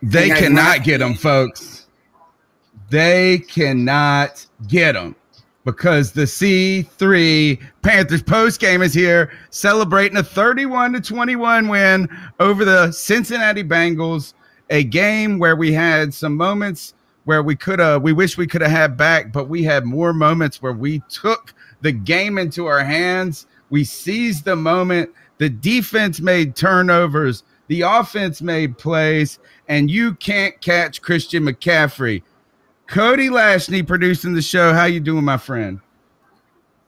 They cannot get them, folks. They cannot get them because the C3 Panthers postgame is here celebrating a 31-21 win over the Cincinnati Bengals, a game where we had some moments where we wish we could have had back, but we had more moments where we took the game into our hands. We seized the moment. The defense made turnovers. The offense made plays, and you can't catch Christian McCaffrey. Cody Lashney producing the show. How you doing, my friend?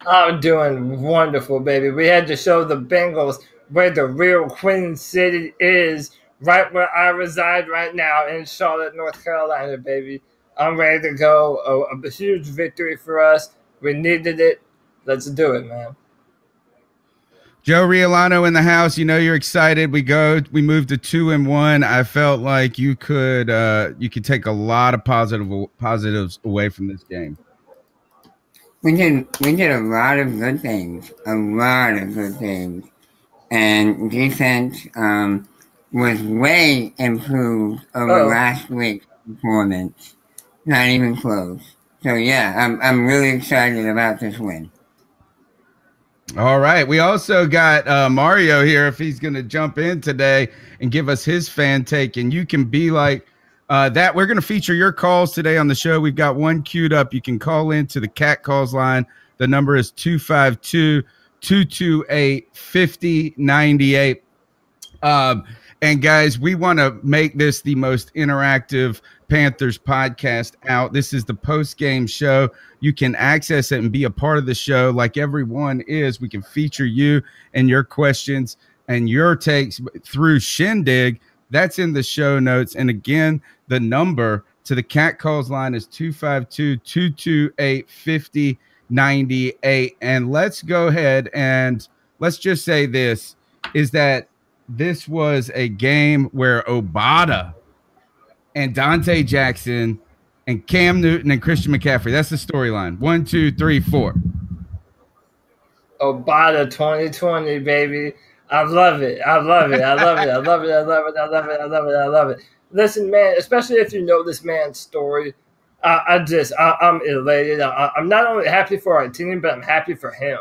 I'm doing wonderful, baby. We had to show the Bengals where the real Queen City is, right where I reside right now in Charlotte, North Carolina, baby. I'm ready to go. A huge victory for us. We needed it. Let's do it, man. Joe Riolano in the house. You know you're excited. We moved to 2-1. I felt like you could take a lot of positives away from this game. We did a lot of good things, and defense was way improved over last week's performance. Not even close. So yeah, I'm really excited about this win. All right. We also got Mario here if he's going to jump in today and give us his fan take. And you can be like that. We're going to feature your calls today on the show. We've got one queued up. You can call into the Cat Calls line. The number is 252-228-5098. And guys, we want to make this the most interactive Panthers podcast out. This is the post-game show. You can access it and be a part of the show like everyone is. We can feature you and your questions and your takes through Shindig. That's in the show notes. And again, the number to the Cat Calls line is 252-228-5098. And let's go ahead and let's just say this is that this was a game where Obata and Dante Jackson and Cam Newton and Christian McCaffrey. That's the storyline. 1, 2, 3, 4. Obata 2020, baby. I love it. I love it. I love it. I love it. I love it. I love it. I love it. I love it. Listen, man, especially if you know this man's story, I'm elated. I'm not only happy for our team, but I'm happy for him.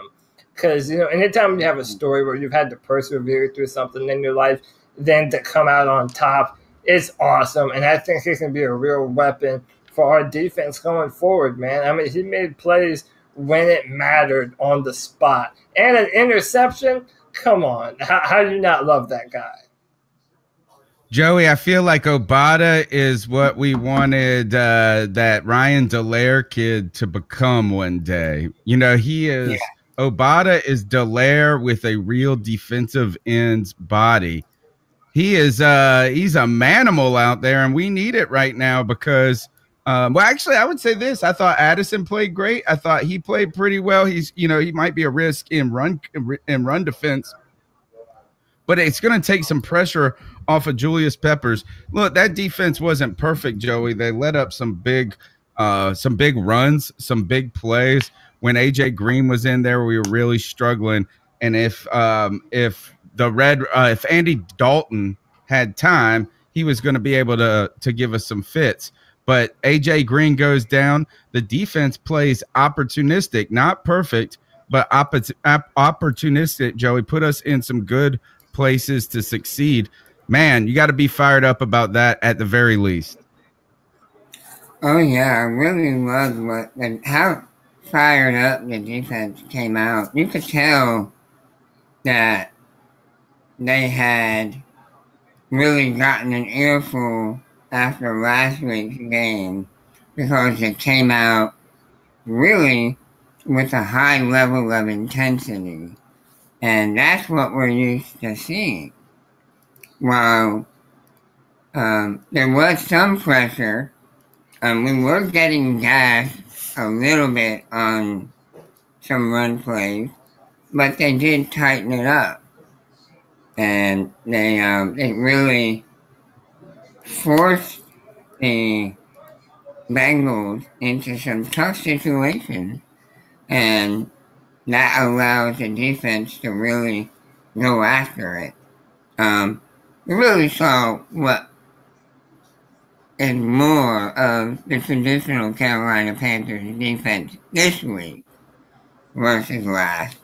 Because, anytime you have a story where you've had to persevere through something in your life, then to come out on top, it's awesome. And I think he can be a real weapon for our defense going forward, man. I mean, he made plays when it mattered on the spot. And an interception? Come on. How do you not love that guy? Joey, I feel like Obata is what we wanted that Ryan Dallaire kid to become one day. He is... Yeah. Obata is Dallaire with a real defensive end's body. He's a manimal out there, and we need it right now because, actually, I would say this. I thought Addison played great. I thought he played pretty well. He might be a risk in run defense, but it's going to take some pressure off of Julius Peppers. Look, that defense wasn't perfect, Joey. They let up some big runs, some big plays. When AJ Green was in there, we were really struggling. And if Andy Dalton had time, he was going to be able to give us some fits. But AJ Green goes down. The defense plays opportunistic, not perfect, but opportunistic. Joey, put us in some good places to succeed. Man, you got to be fired up about that at the very least. Oh yeah, I really loved how fired up the defense came out. You could tell that they had really gotten an earful after last week's game because it came out really with a high level of intensity. And that's what we're used to seeing. While there was some pressure, we were getting gashed a little bit on some run plays, but they did tighten it up, and they really forced the Bengals into some tough situations, and that allows the defense to really go after it. We really saw what is more of the traditional Carolina Panthers defense this week versus last.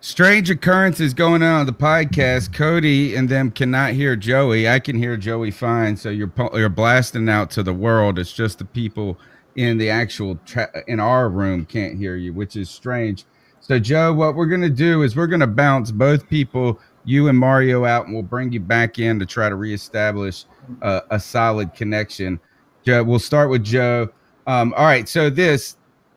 Strange occurrences going on the podcast. Cody and them cannot hear Joey. I can hear Joey fine. So you're blasting out to the world. It's just the people in the actual in our room can't hear you, which is strange. So Joe, what we're gonna do is we're gonna bounce both people, you and Mario, out, and we'll bring you back in to try to reestablish a solid connection. Joe, we'll start with Joe. All right. So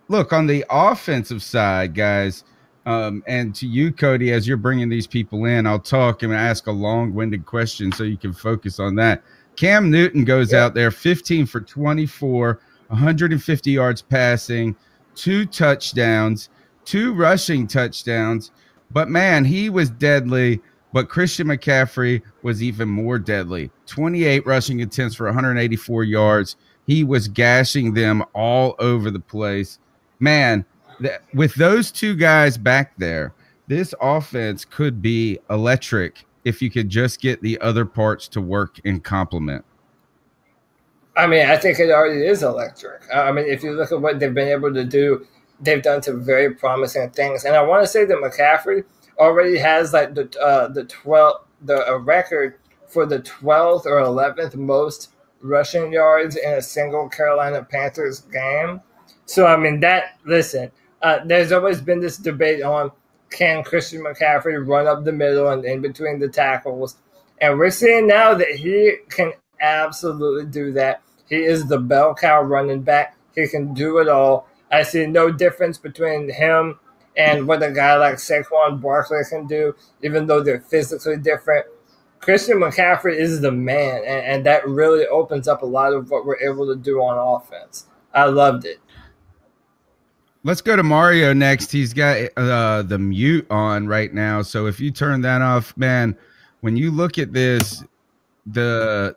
look on the offensive side, guys. And to you, Cody, as you're bringing these people in, I'll talk and ask a long-winded question so you can focus on that. Cam Newton goes out there 15 for 24, 150 yards passing, 2 touchdowns, 2 rushing touchdowns. But man, he was deadly. But Christian McCaffrey was even more deadly. 28 rushing attempts for 184 yards. He was gashing them all over the place. Man, with those two guys back there, this offense could be electric if you could just get the other parts to work in complement. I mean, I think it already is electric. I mean, if you look at what they've been able to do, they've done some very promising things. And I want to say that McCaffrey already has like the record for the 12th or 11th most rushing yards in a single Carolina Panthers game. So I mean listen, there's always been this debate on can Christian McCaffrey run up the middle and in between the tackles, and we're seeing now that he can absolutely do that. He is the bell cow running back. He can do it all. I see no difference between him and what a guy like Saquon Barkley can do, even though they're physically different. Christian McCaffrey is the man, and that really opens up a lot of what we're able to do on offense. I loved it. Let's go to Mario next. He's got the mute on right now. So if you turn that off, man, when you look at this, the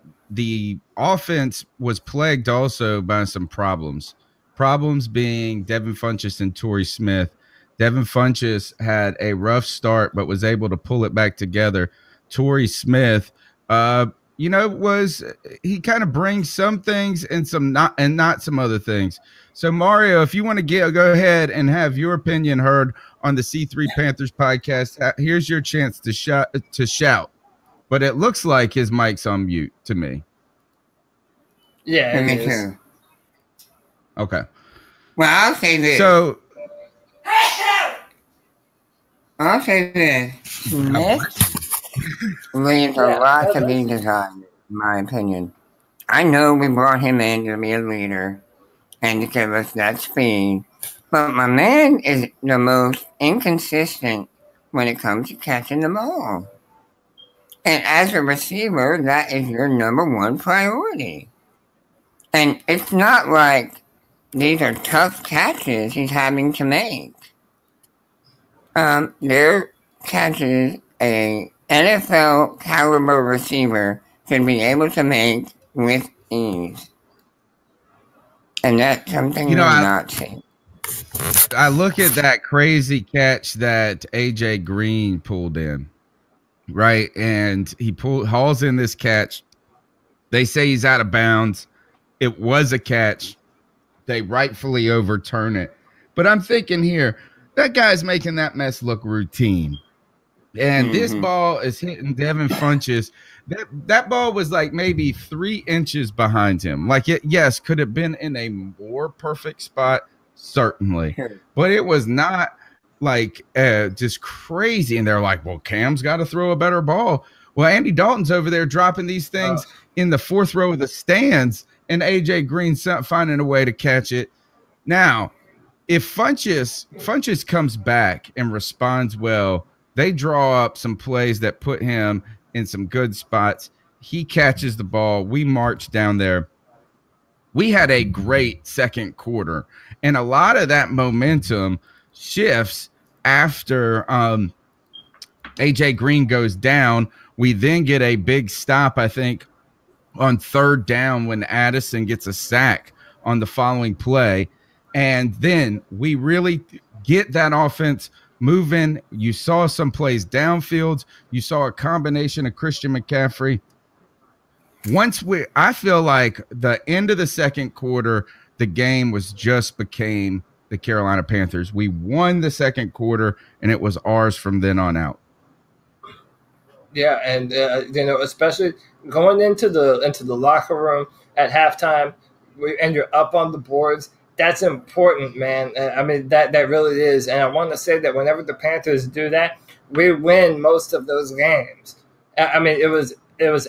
offense was plagued also by some problems. Problems being Devin Funchess and Torrey Smith. Devin Funchess had a rough start, but was able to pull it back together. Torrey Smith, he kind of brings some things and not some other things. So Mario, if you want to go ahead and have your opinion heard on the C3 Panthers podcast, here's your chance to shout. But it looks like his mic's on mute to me. Yeah, Me too. Okay. Well, I'll say this. Smith leaves a lot to be desired, in my opinion. I know we brought him in to be a leader and to give us that speed, but my man is the most inconsistent when it comes to catching the ball. And as a receiver, that is your number one priority. And it's not like these are tough catches he's having to make. They're catches a NFL caliber receiver should be able to make with ease. And that's something you're not seeing. I look at that crazy catch that AJ Green pulled in, right? And he hauls in this catch. They say he's out of bounds. It was a catch. They rightfully overturn it. But I'm thinking here, that guy's making that mess look routine. And this ball is hitting Devin Funchess. That ball was like maybe 3 inches behind him. Like yes, could have been in a more perfect spot, certainly. But it was not like just crazy. And they're like, well, Cam's got to throw a better ball. Well, Andy Dalton's over there dropping these things in the 4th row of the stands, and AJ Green's finding a way to catch it. Now, if Funchess comes back and responds well, they draw up some plays that put him in some good spots. He catches the ball. We march down there. We had a great second quarter, and a lot of that momentum shifts after AJ Green goes down. We then get a big stop, I think, on 3rd down when Addison gets a sack on the following play. And then we really get that offense moving. You saw some plays downfield. You saw a combination of Christian McCaffrey I feel like the end of the second quarter, the game became the Carolina Panthers. We won the second quarter, and it was ours from then on out. Yeah, and especially going into the locker room at halftime, and you're up on the boards. That's important, man. I mean, that really is. And I want to say that whenever the Panthers do that, we win most of those games. I mean, it was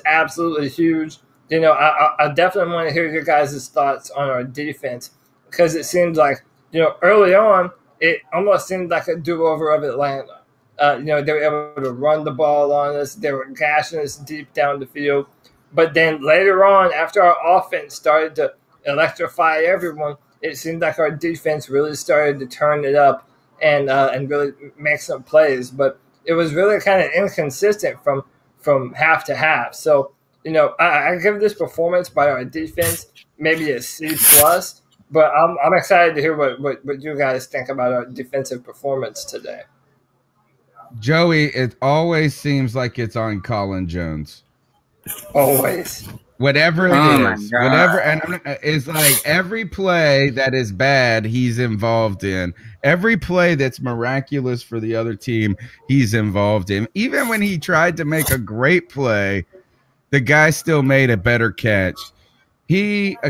absolutely huge. I definitely want to hear your guys' thoughts on our defense, because it seems like early on it almost seemed like a do-over of Atlanta. They were able to run the ball on us. They were gashing us deep down the field. But then later on, after our offense started to electrify everyone, it seemed like our defense really started to turn it up and really make some plays. But it was really kind of inconsistent from half to half. So, I give this performance by our defense maybe a C plus. But I'm excited to hear what you guys think about our defensive performance today. Joey, it always seems like it's on Colin Jones. Always. Whatever it is. Whatever. And it's like every play that is bad, he's involved in. Every play that's miraculous for the other team, he's involved in. Even when he tried to make a great play, the guy still made a better catch.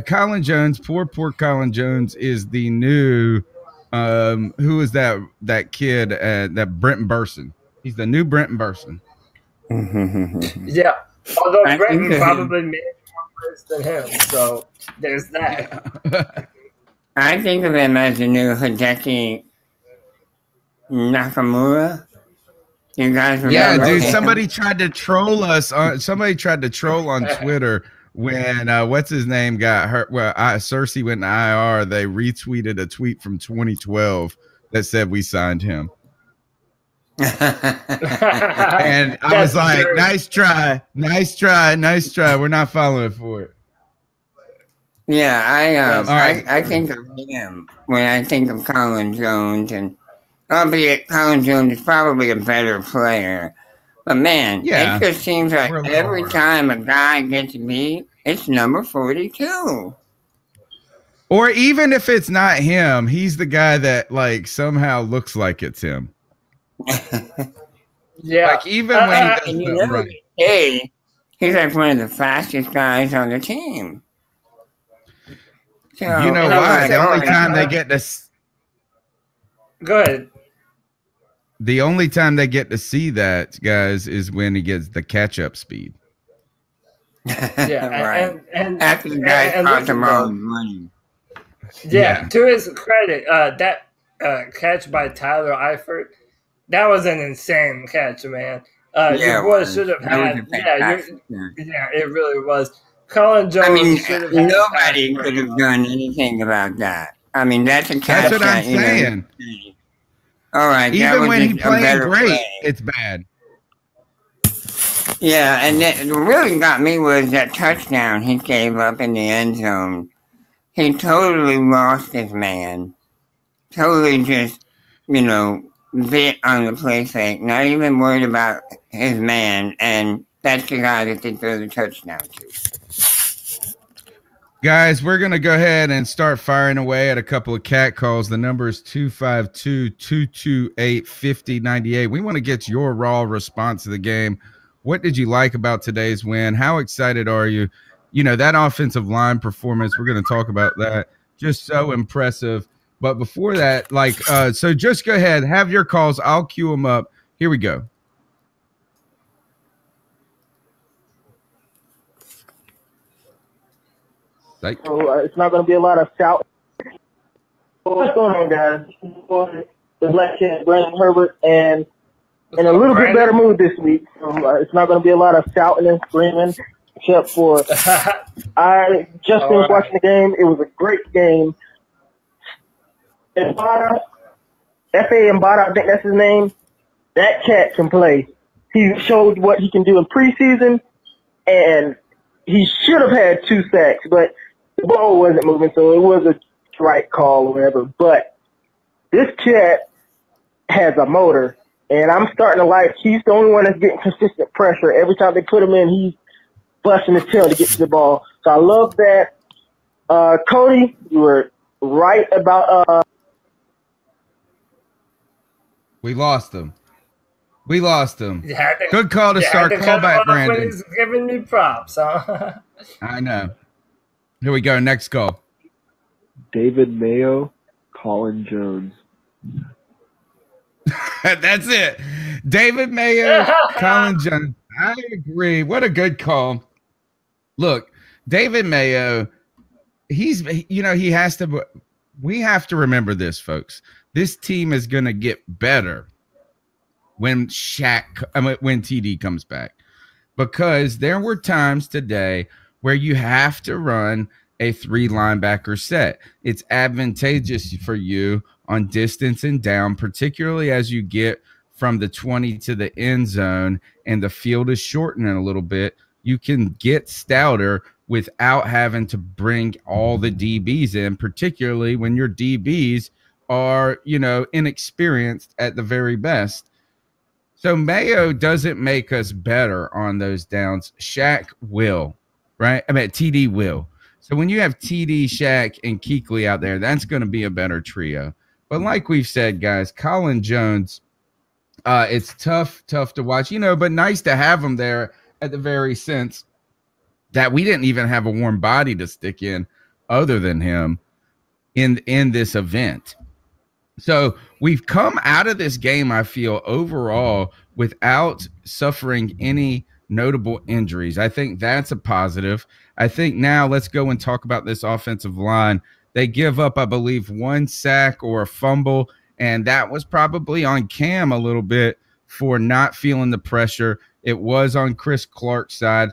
Colin Jones, poor Colin Jones, is the new who is that kid? That Brenton Burson. He's the new Brenton Burson. Yeah, although Brenton probably made more plays than him, so there's that. Yeah. I think of him as the new Hideki Nakamura. You guys remember? Yeah, dude. Somebody tried to troll us on. Somebody tried to troll on Twitter. When what's his name got hurt? Well, Cersei went to IR. They retweeted a tweet from 2012 that said we signed him, and I was like, "Nice try, nice try, nice try." We're not falling for it. Yeah, I think of him when I think of Colin Jones, and albeit Colin Jones is probably a better player. But man, it just seems like every time a guy gets beat, it's number 42. Or even if it's not him, he's the guy that like somehow looks like it's him. Yeah. Like even when he doesn't run. Hey, he's like one of the fastest guys on the team. So, you know why? The only time they get to go ahead. The only time they get to see that, guys, is when he gets the catch-up speed. Yeah, right. And after the guy caught them all money. Yeah, to his credit, that catch by Tyler Eifert, that was an insane catch, man. Your boy should have had. Yeah, it really was. Colin Jones should have had. Nobody could have done anything about that. I mean, that's a catch. That's what I'm saying. All right. Even when he played great, it's bad. Yeah, and what really got me was that touchdown he gave up in the end zone. He totally lost his man. Totally just, bit on the play fake. Not even worried about his man. And that's the guy that they threw the touchdown to. Guys, we're going to go ahead and start firing away at a couple of cat calls. The number is 252-228-5098. We want to get your raw response to the game. What did you like about today's win? How excited are you? That offensive line performance, we're going to talk about that. Just so impressive. But before that, so just go ahead, have your calls. I'll queue them up. Here we go. So it's not going to be a lot of shouting. What's going on, guys? The Black Cat, Brandon Herbert, and in a little bit better mood this week. So it's not going to be a lot of shouting and screaming, except for I just finished watching the game. It was a great game. Mbada, F.A. Mbada, I think that's his name. That cat can play. He showed what he can do in preseason, and he should have had 2 sacks, but the ball wasn't moving, so it was a strike call or whatever. But this cat has a motor, and I'm starting to like he's the only one that's getting consistent pressure. Every time they put him in, busting his tail to get to the ball. So I love that. Cody, you were right about We lost him. We lost him. To, Good call to start. Call back, Brandon. He's giving me props, huh? I know. Here we go. Next call. David Mayo, Colin Jones. That's it. David Mayo, Colin Jones. I agree. What a good call. Look, David Mayo, he has to, we have to remember this, folks. This team is going to get better when when TD comes back, because there were times today where you have to run a 3 linebacker set. It's advantageous for you on distance and down, particularly as you get from the 20 to the end zone and the field is shortening a little bit. You can get stouter without having to bring all the DBs in, particularly when your DBs are, inexperienced at the very best. So Mayo doesn't make us better on those downs. Shaq will, right? TD will. So when you have TD, Shaq, and Kuechly out there, that's going to be a better trio. But like we've said, guys, Colin Jones, it's tough to watch, but nice to have him there at the very sense that we didn't even have a warm body to stick in other than him in this event. So we've come out of this game, I feel, overall without suffering any notable injuries. I think that's a positive. I think now let's go and talk about this offensive line. They give up, I believe, 1 sack or a fumble, and that was probably on Cam a little bit for not feeling the pressure. It was on Chris Clark's side.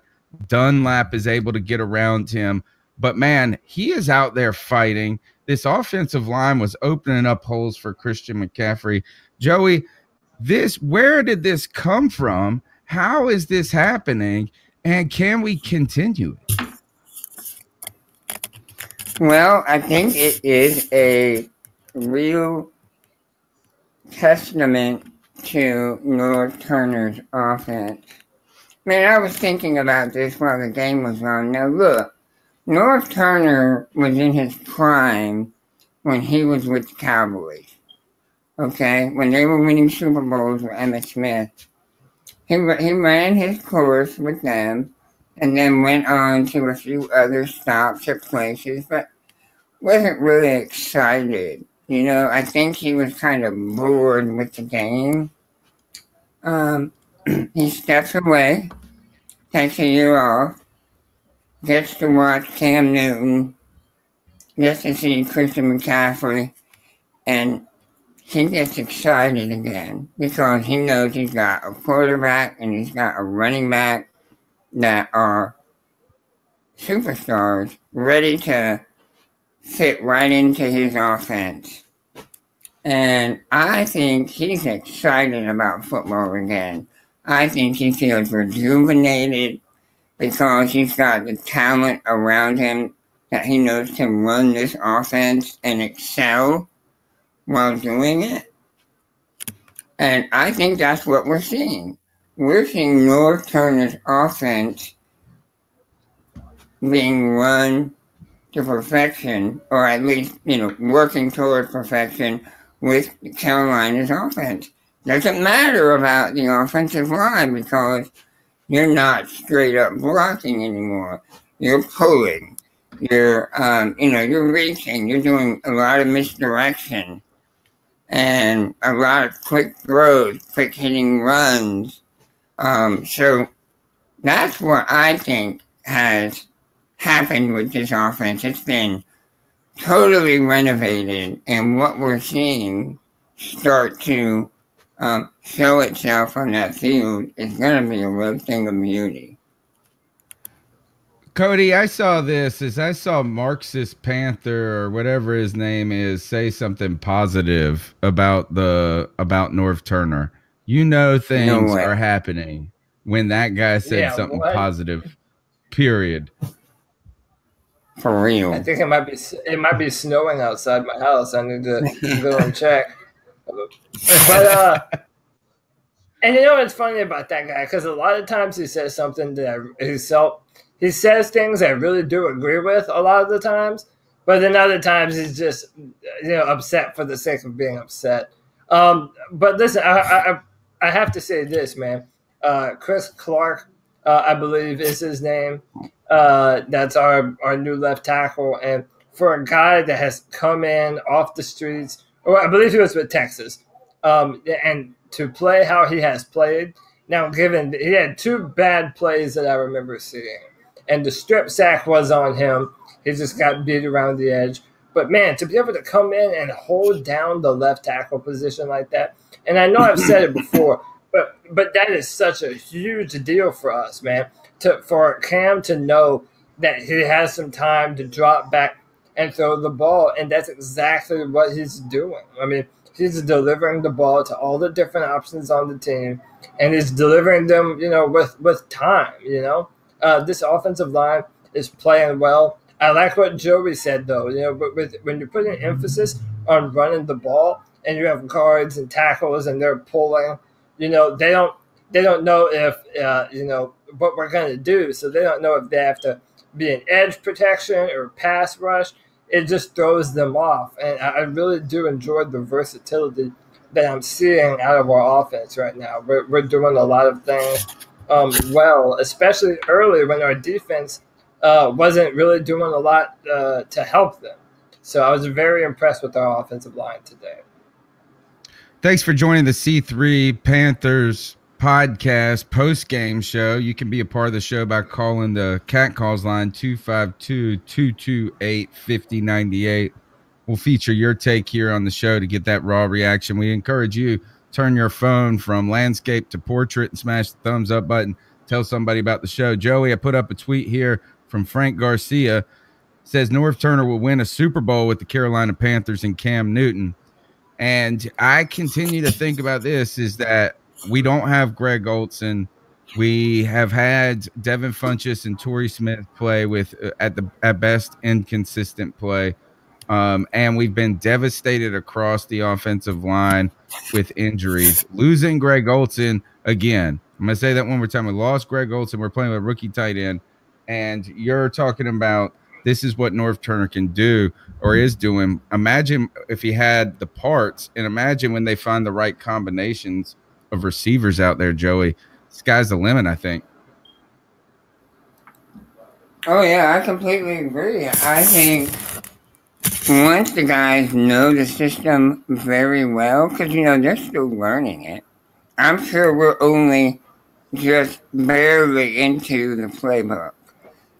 Dunlap is able to get around him. But, man, he is out there fighting. This offensive line was opening up holes for Christian McCaffrey. Joey, where did this come from? How is this happening? And can we continue it? Well, I think it is a real testament to North Turner's offense. Man, I was thinking about this while the game was on. Now, look. North Turner was in his prime when he was with the Cowboys, okay? When they were winning Super Bowls with Emmitt Smith. He ran his course with them and then went on to a few other stops at places, but wasn't really excited. I think he was kind of bored with the game. He steps away, takes a year off, gets to watch Cam Newton, gets to see Christian McCaffrey, and he gets excited again because he knows he's got a quarterback and he's got a running back that are superstars ready to fit right into his offense. And I think he's excited about football again. I think he feels rejuvenated because he's got the talent around him that he knows to run this offense and excel while doing it. And I think that's what we're seeing. We're seeing North Turner's offense being run to perfection, or at least, working toward perfection with Carolina's offense. Doesn't matter about the offensive line because you're not straight up blocking anymore. You're pulling. You're, you're reaching. You're doing a lot of misdirection and a lot of quick throws, quick hitting runs. So that's what I think has happened with this offense. It's been totally renovated, and what we're seeing start to show itself on that field is going to be a real thing of beauty. Cody, I saw Marxist Panther or whatever his name is say something positive about North Turner. Things are happening when that guy said something positive. Period. For real. I think it might be snowing outside my house. I need to go and check. But and what's funny about that guy? Because a lot of times he says something that he felt he says things I really do agree with a lot of the times, but then other times he's just upset for the sake of being upset. But listen, I have to say this, man. Chris Clark, I believe is his name. That's our new left tackle, and for a guy that has come in off the streets, or I believe he was with Texas, and to play how he has played. Now, given he had 2 bad plays that I remember seeing, and the strip sack was on him. He just got beat around the edge. But man, to be able to come in and hold down the left tackle position like that, and I know I've said it before, but that is such a huge deal for us, man. For Cam to know that he has some time to drop back and throw the ball, and that's exactly what he's doing. I mean, he's delivering the ball to all the different options on the team, and he's delivering them, with time. This offensive line is playing well. I like what Joey said, though. When you're putting emphasis on running the ball, and you have guards and tackles, and they're pulling, they don't know if what we're going to do, so they don't know if they have to be an edge protection or pass rush. It just throws them off, and I really do enjoy the versatility that I'm seeing out of our offense right now. We're doing a lot of things well, especially early when our defense wasn't really doing a lot to help them. So I was very impressed with our offensive line today. Thanks for joining the C3 Panthers podcast post-game show. You can be a part of the show by calling the Cat Calls line 252-228-5098. We'll feature your take here on the show to get that raw reaction. We encourage you, turn your phone from landscape to portrait and smash the thumbs up button. Tell somebody about the show. Joey, I put up a tweet here from Frank Garcia. Says Norv Turner will win a Super Bowl with the Carolina Panthers and Cam Newton. And I continue to think about this, is that we don't have Greg Olsen. We have had Devin Funchess and Torrey Smith play with at best inconsistent play. And we've been devastated across the offensive line with injuries. Losing Greg Olsen again. I'm going to say that one more time. We lost Greg Olsen. We're playing with a rookie tight end. And you're talking about this is what Norv Turner can do or is doing. Imagine if he had the parts, and imagine when they find the right combinations of receivers out there, Joey. Sky's the limit, I think. Oh, yeah, I completely agree. I think once the guys know the system very well, because, they're still learning it. I'm sure we're only just barely into the playbook.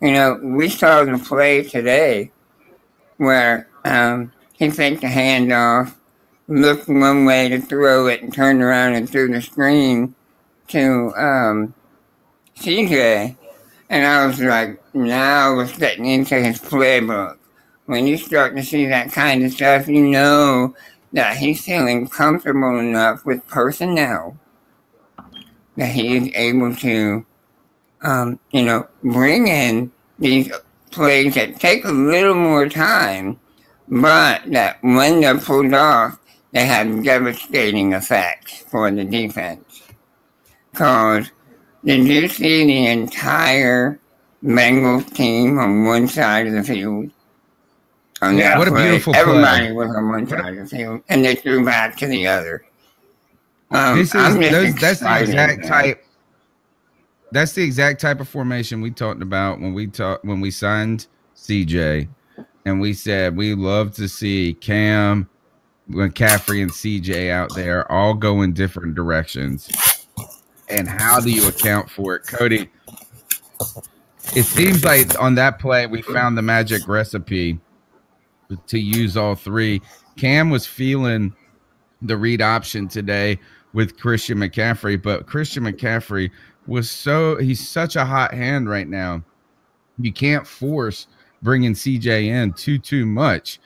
We saw the play today where he faked a handoff, looked one way to throw it, and turned around and threw the screen to CJ. And I was like, now we're getting into his playbook. When you start to see that kind of stuff, you know that he's feeling comfortable enough with personnel that he is able to bring in these plays that take a little more time, but that when they're pulled off, they have devastating effects for the defense. Because did you see the entire Bengals team on one side of the field? Yeah, what a beautiful play. Everybody was on one side of the field, and they threw back to the other. That's the exact type. That's the exact type of formation we talked about when we signed CJ, and we said we love to see Cam, McCaffrey, and CJ out there all go in different directions. And how do you account for it, Cody? It seems like on that play we found the magic recipe to use all three. Cam was feeling the read option today with Christian McCaffrey, but Christian McCaffrey he's such a hot hand right now. You can't force bringing CJ in too much.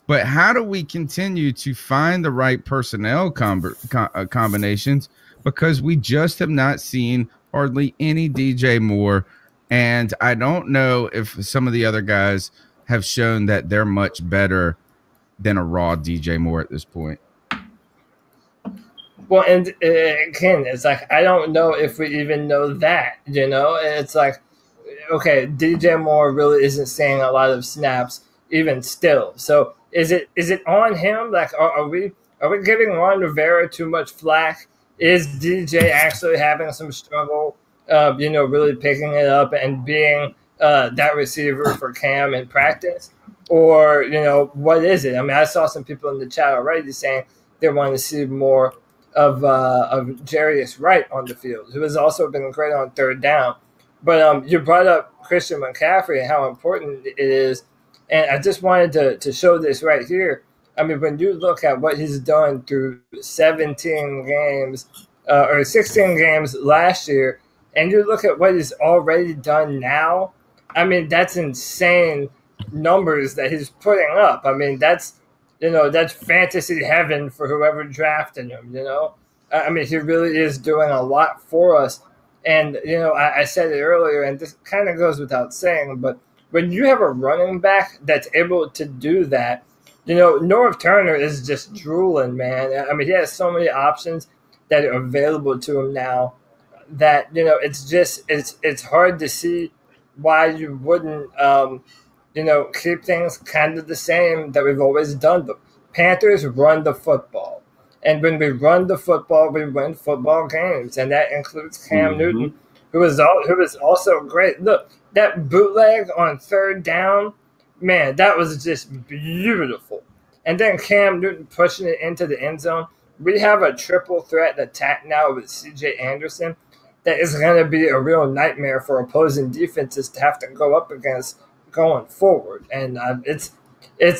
But how do we continue to find the right personnel combinations? Because we just have not seen hardly any DJ Moore, and I don't know if some of the other guys have shown that they're much better than a raw DJ Moore at this point. Well, and again, it's like I don't know if we even know that. It's like okay, DJ Moore really isn't seeing a lot of snaps even still. So is it on him? Like, are we giving Ron Rivera too much flack? Is DJ actually having some struggle? Really picking it up and being that receiver for Cam in practice, or what is it? I mean, I saw some people in the chat already saying they want to see more of Jarius Wright on the field, who has also been great on third down. But you brought up Christian McCaffrey and how important it is, and I just wanted to show this right here. I mean, when you look at what he's done through 17 games or 16 games last year, and you look at what he's already done now, I mean, that's insane numbers that he's putting up. I mean, that's fantasy heaven for whoever drafted him. I mean, he really is doing a lot for us. And I said it earlier, and this kind of goes without saying, but when you have a running back that's able to do that, Norv Turner is just drooling, man. I mean, he has so many options that are available to him now that it's hard to see why you wouldn't keep things kind of the same that we've always done. The Panthers run the football, and when we run the football, we win football games, and that includes Cam Newton, who was also great. Look, that bootleg on third down, man, that was just beautiful. And then Cam Newton pushing it into the end zone. We have a triple threat attack now with C.J. Anderson that is going to be a real nightmare for opposing defenses to have to go up against going forward. And it's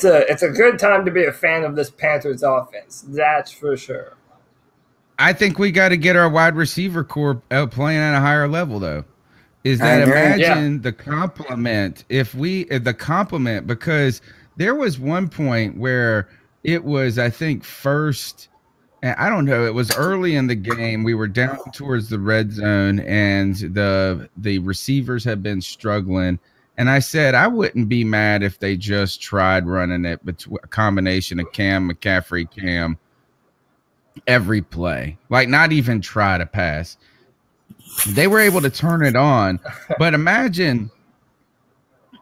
a good time to be a fan of this Panthers offense. That's for sure. I think we got to get our wide receiver core playing at a higher level, though. Is that imagine the compliment because there was one point where it was, I think, first. I don't know. It was early in the game. We were down towards the red zone, and the receivers had been struggling. And I said I wouldn't be mad if they just tried running it between a combination of Cam, McCaffrey, Cam every play, like not even try to pass. They were able to turn it on, but imagine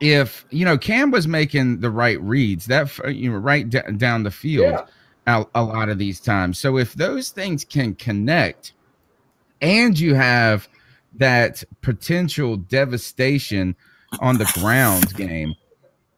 if Cam was making the right reads that right down the field. Yeah. A lot of these times. So if those things can connect and you have that potential devastation on the ground game,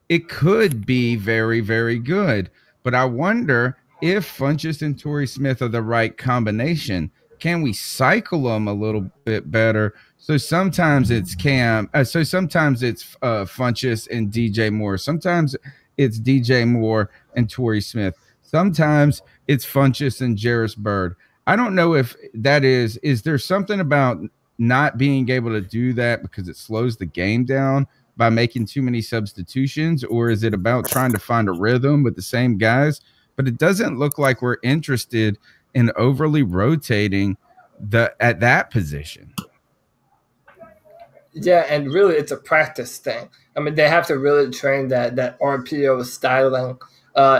it could be very, very good. But I wonder if Funchess and Torrey Smith are the right combination. Can we cycle them a little bit better? So sometimes it's Cam. So sometimes it's Funchess and DJ Moore. Sometimes it's DJ Moore and Torrey Smith. Sometimes it's Funchess and Jarris Byrd. I don't know if that is there something about not being able to do that because it slows the game down by making too many substitutions, or is it about trying to find a rhythm with the same guys? But it doesn't look like we're interested in overly rotating at that position. Yeah, and really it's a practice thing. I mean, they have to really train that RPO styling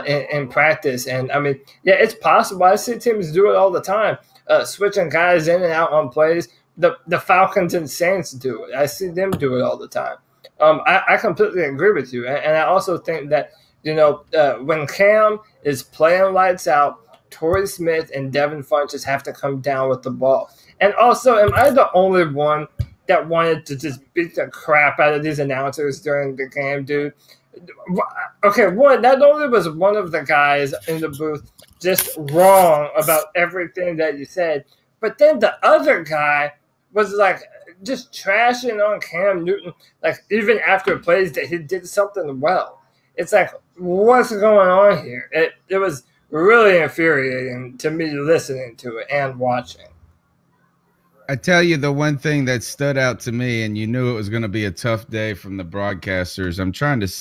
in practice. And I mean, yeah, it's possible. I see teams do it all the time, switching guys in and out on plays. The Falcons and Saints do it. I see them do it all the time. I completely agree with you. And I also think that, when Cam is playing lights out, Torrey Smith and Devin Funchess have to come down with the ball. And also, am I the only one that wanted to just beat the crap out of these announcers during the game, dude? Okay, not only was one of the guys in the booth just wrong about everything that you said, but then the other guy was like just trashing on Cam Newton, like even after plays that he did something well. It's like, what's going on here? It was really infuriating to me listening to it and watching. I tell you, the one thing that stood out to me, and you knew it was going to be a tough day from the broadcasters, I'm trying to see